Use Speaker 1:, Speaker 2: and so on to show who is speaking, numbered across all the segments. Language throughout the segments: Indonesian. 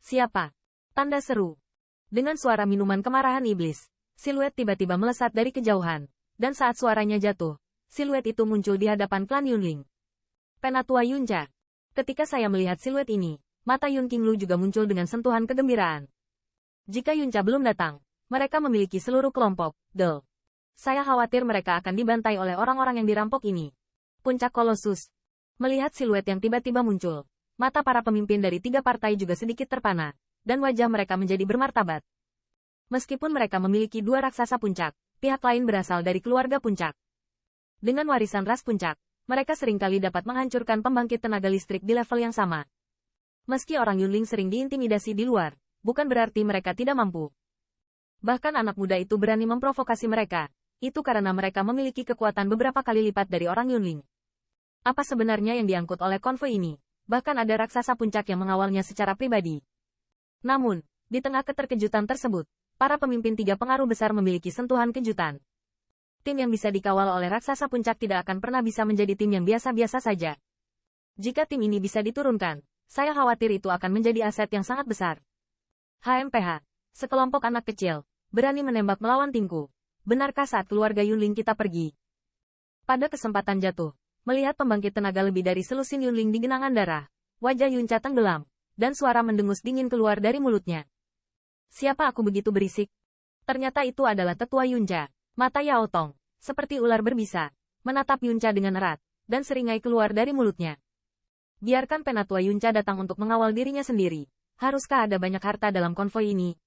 Speaker 1: Siapa? Tanda seru. Dengan suara minuman kemarahan iblis, siluet tiba-tiba melesat dari kejauhan. Dan saat suaranya jatuh, siluet itu muncul di hadapan klan Yunling. Penatua Yunca. Ketika saya melihat siluet ini, mata Yun Qinglu juga muncul dengan sentuhan kegembiraan. Jika Yunca belum datang, mereka memiliki seluruh kelompok, Del. Saya khawatir mereka akan dibantai oleh orang-orang yang dirampok ini. Puncak Kolosus. Melihat siluet yang tiba-tiba muncul, mata para pemimpin dari 3 partai juga sedikit terpana, dan wajah mereka menjadi bermartabat. Meskipun mereka memiliki 2 raksasa puncak, pihak lain berasal dari keluarga puncak. Dengan warisan ras puncak, mereka seringkali dapat menghancurkan pembangkit tenaga listrik di level yang sama. Meski orang Yunling sering diintimidasi di luar, bukan berarti mereka tidak mampu. Bahkan anak muda itu berani memprovokasi mereka, itu karena mereka memiliki kekuatan beberapa kali lipat dari orang Yunling. Apa sebenarnya yang diangkut oleh konvoi ini? Bahkan ada raksasa puncak yang mengawalnya secara pribadi. Namun, di tengah keterkejutan tersebut, para pemimpin 3 pengaruh besar memiliki sentuhan kejutan. Tim yang bisa dikawal oleh raksasa puncak tidak akan pernah bisa menjadi tim yang biasa-biasa saja. Jika tim ini bisa diturunkan, saya khawatir itu akan menjadi aset yang sangat besar. HMPH, sekelompok anak kecil, berani menembak melawan timku. Benarkah saat keluarga Yunling kita pergi? Pada kesempatan jatuh, melihat pembangkit tenaga lebih dari selusin Yunling di genangan darah, wajah Yunca tenggelam, dan suara mendengus dingin keluar dari mulutnya. Siapa aku begitu berisik? Ternyata itu adalah tetua Yunca. Mata Yao Tong, seperti ular berbisa, menatap Yunca dengan erat, dan seringai keluar dari mulutnya. Biarkan penatua Yunca datang untuk mengawal dirinya sendiri. Haruskah ada banyak harta dalam konvoi ini?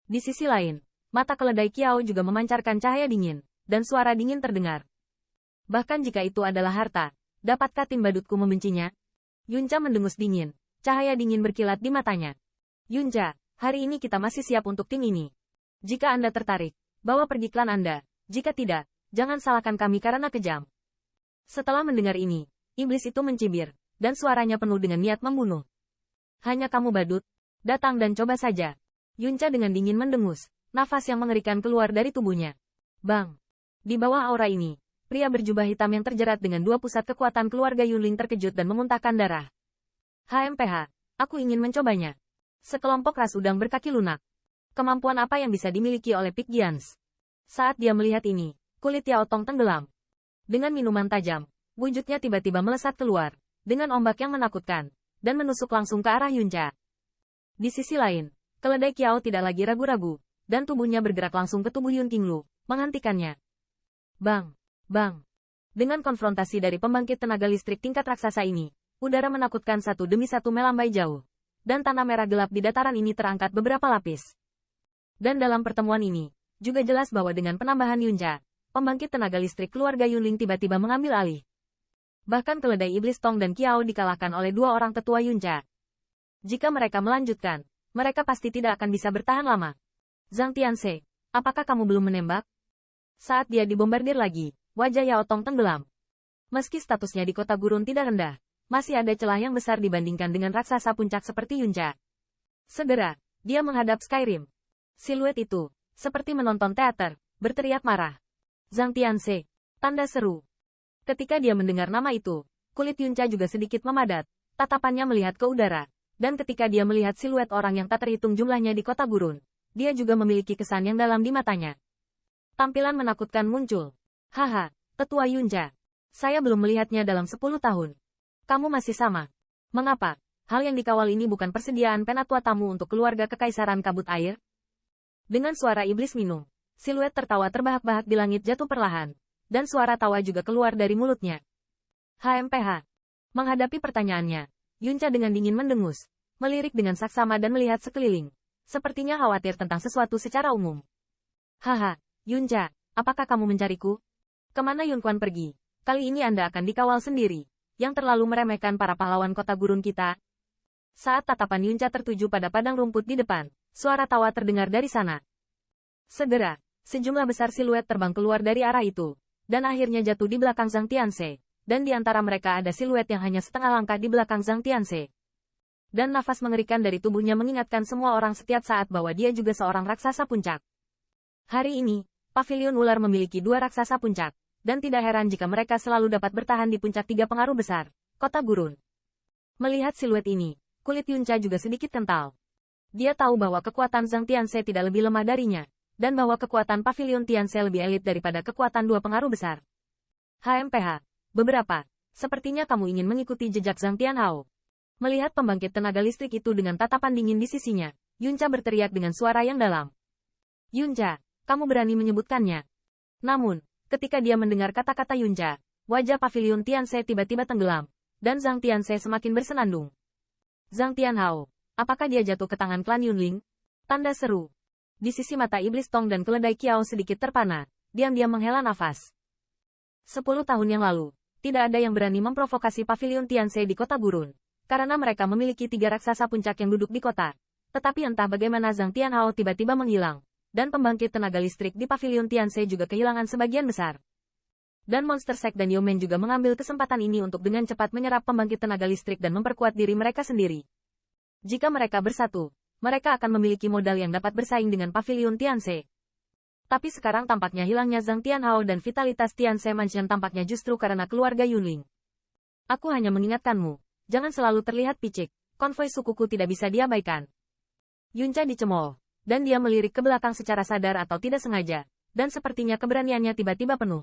Speaker 1: Di sisi lain, mata keledai Kiao juga memancarkan cahaya dingin, dan suara dingin terdengar. Bahkan jika itu adalah harta, dapatkah tim badutku membencinya? Yunca mendengus dingin, cahaya dingin berkilat di matanya. Yunca, hari ini kita masih siap untuk tim ini. Jika Anda tertarik, bawa pergi klan Anda. Jika tidak, jangan salahkan kami karena kejam. Setelah mendengar ini, iblis itu mencibir, dan suaranya penuh dengan niat membunuh. Hanya kamu badut? Datang dan coba saja. Yunca dengan dingin mendengus, nafas yang mengerikan keluar dari tubuhnya. Bang! Di bawah aura ini, pria berjubah hitam yang terjerat dengan 2 pusat kekuatan keluarga Yunling terkejut dan memuntahkan darah. HMPH, aku ingin mencobanya. Sekelompok ras udang berkaki lunak. Kemampuan apa yang bisa dimiliki oleh Pik Giants? Saat dia melihat ini, kulit Yao Tong tenggelam. Dengan minuman tajam, wujudnya tiba-tiba melesat keluar, dengan ombak yang menakutkan, dan menusuk langsung ke arah Yunca. Di sisi lain, keledai Kiao tidak lagi ragu-ragu, dan tubuhnya bergerak langsung ke tubuh Yun Qinglu, menghentikannya. Bang! Bang! Dengan konfrontasi dari pembangkit tenaga listrik tingkat raksasa ini, udara menakutkan satu demi satu melambai jauh. Dan tanah merah gelap di dataran ini terangkat beberapa lapis. Dan dalam pertemuan ini, juga jelas bahwa dengan penambahan Yunca, pembangkit tenaga listrik keluarga Yunling tiba-tiba mengambil alih. Bahkan keledai iblis Tong dan Kiao dikalahkan oleh 2 orang tetua Yunca. Jika mereka melanjutkan, mereka pasti tidak akan bisa bertahan lama. Zhang Tianse, apakah kamu belum menembak? Saat dia dibombardir lagi, wajah Yao Tong tenggelam. Meski statusnya di kota gurun tidak rendah, masih ada celah yang besar dibandingkan dengan raksasa puncak seperti Yunca. Segera, dia menghadap Skyrim. Siluet itu, seperti menonton teater, berteriak marah. Zhang Tianse, tanda seru. Ketika dia mendengar nama itu, kulit Yunca juga sedikit memadat, tatapannya melihat ke udara. Dan ketika dia melihat siluet orang yang tak terhitung jumlahnya di kota gurun, dia juga memiliki kesan yang dalam di matanya. Tampilan menakutkan muncul. Haha, tetua Yunca. Saya belum melihatnya dalam 10 tahun. Kamu masih sama. Mengapa? Hal yang dikawal ini bukan persediaan penatua tamu untuk keluarga kekaisaran kabut air? Dengan suara iblis minum, siluet tertawa terbahak-bahak di langit jatuh perlahan, dan suara tawa juga keluar dari mulutnya. HMPH. Menghadapi pertanyaannya, Yunca dengan dingin mendengus, melirik dengan saksama dan melihat sekeliling. Sepertinya khawatir tentang sesuatu secara umum. Haha, Yunca, apakah kamu mencariku? Kemana Yunquan pergi? Kali ini Anda akan dikawal sendiri. Yang terlalu meremehkan para pahlawan kota gurun kita. Saat tatapan Yunca tertuju pada padang rumput di depan, suara tawa terdengar dari sana. Segera, sejumlah besar siluet terbang keluar dari arah itu, dan akhirnya jatuh di belakang Zhang Tianse, dan di antara mereka ada siluet yang hanya setengah langkah di belakang Zhang Tianse. Dan nafas mengerikan dari tubuhnya mengingatkan semua orang setiap saat bahwa dia juga seorang raksasa puncak. Hari ini, Pavilion Ular memiliki 2 raksasa puncak. Dan tidak heran jika mereka selalu dapat bertahan di puncak 3 pengaruh besar, kota gurun. Melihat siluet ini, kulit Yunca juga sedikit kental. Dia tahu bahwa kekuatan Zhang Tianze tidak lebih lemah darinya, dan bahwa kekuatan Pavilion Tianze lebih elit daripada kekuatan dua pengaruh besar. HMPH. Beberapa. Sepertinya kamu ingin mengikuti jejak Zhang Tianhao. Melihat pembangkit tenaga listrik itu dengan tatapan dingin di sisinya, Yunca berteriak dengan suara yang dalam. Yunca, kamu berani menyebutkannya. Namun, ketika dia mendengar kata-kata Yunca, wajah Pavilion Tianze tiba-tiba tenggelam, dan Zhang Tianze semakin bersenandung. Zhang Tianhao, apakah dia jatuh ke tangan klan Yunling? Tanda seru. Di sisi mata iblis Tong dan keledai Kiao sedikit terpana, diam-diam menghela nafas. 10 tahun yang lalu, tidak ada yang berani memprovokasi Pavilion Tianze di kota gurun, karena mereka memiliki 3 raksasa puncak yang duduk di kota. Tetapi entah bagaimana Zhang Tianhao tiba-tiba menghilang, dan pembangkit tenaga listrik di Pavilion Tianze juga kehilangan sebagian besar. Dan Monster Sect dan Yomen juga mengambil kesempatan ini untuk dengan cepat menyerap pembangkit tenaga listrik dan memperkuat diri mereka sendiri. Jika mereka bersatu, mereka akan memiliki modal yang dapat bersaing dengan Pavilion Tianze. Tapi sekarang tampaknya hilangnya Zhang Tianhao dan vitalitas Tianze Mansion tampaknya justru karena keluarga Yunling. Aku hanya mengingatkanmu, jangan selalu terlihat picik, konvoi sukuku tidak bisa diabaikan. Yunca dicemooh, dan dia melirik ke belakang secara sadar atau tidak sengaja, dan sepertinya keberaniannya tiba-tiba penuh.